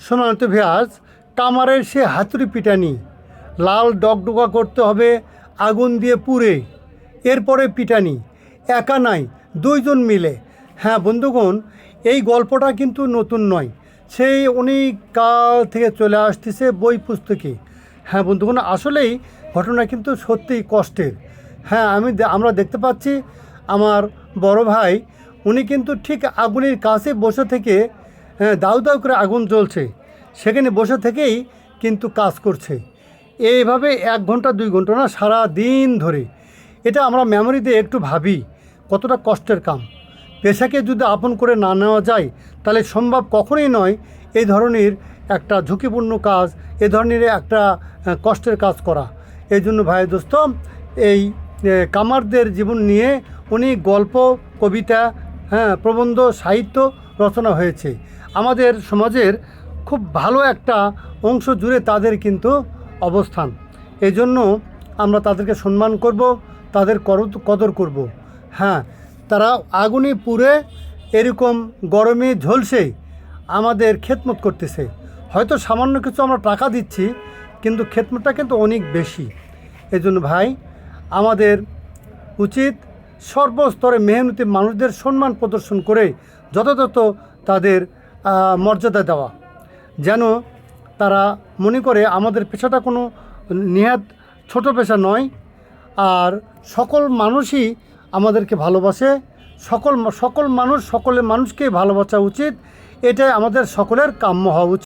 সম্মানিত ভিউয়ার্স, কামারের সে হাতুড়ি পিটানি, লাল ডগডগা করতে হবে আগুন দিয়ে পুড়ে, এরপরে পিটানি, একা নাই, দুইজন মিলে। হ্যাঁ বন্ধুগণ, এই গল্পটা কিন্তু নতুন নয়, সেই অনেক কাল থেকে চলে আসতেছে বই পুস্তকে। হ্যাঁ বন্ধুগণ, আসলেই ঘটনা কিন্তু সত্যিই কষ্টের। হ্যাঁ, আমরা দেখতে পাচ্ছি আমার বড় ভাই, উনি কিন্তু ঠিক আগুনের কাছে বসে থেকে, দাউ দাউ করে আগুন জ্বলছে, সেখানে বসে থেকেই কিন্তু কাজ করছে। এইভাবে 1 ঘন্টা 2 ঘন্টা না, সারা দিন ধরে। এটা আমরা মেমোরিতে একটু ভাবি কতটা কষ্টের কাম। পেশাকে যদি আপন করে না নেওয়া যায়, তাহলে সম্ভব কখনোই নয় এই ধরনের একটা ঝুঁকিপূর্ণ কাজ, এ ধরনের একটা কষ্টের কাজ করা। এই জন্য ভাই দোস্ত, এই কামারদের জীবন নিয়ে অনেক গল্প, কবিতা, প্রবন্ধ, সাহিত্য রচনা হয়েছে। আমাদের সমাজের খুব ভালো একটা অংশ জুড়ে তাদের কিন্তু অবস্থান। এই জন্য আমরা তাদেরকে সম্মান করব, তাদের কদর করব। হ্যাঁ, তারা আগুনে পুড়ে এরকম গরমে ঝলসে আমাদের খেদমত করতেছে। হয়তো সামান্য কিছু আমরা টাকা দিচ্ছি, কিন্তু খেদমতটা কিন্তু অনেক বেশি। এই জন্য ভাই, আমাদের উচিত সর্বস্তরে মেহনতি মানুষদের সম্মান প্রদর্শন করে যথাযথ তাদের মর্যাদা দেওয়া, যেন তারা মনে করে আমাদের পেশাটা কোনো নেহাত ছোট পেশা নয়। আর সকল মানুষই আমাদেরকে ভালোবাসে, সকল মানুষকে ভালোবাসা উচিত। এটাই আমাদের সকলের কাম্য হওয়া উচিত।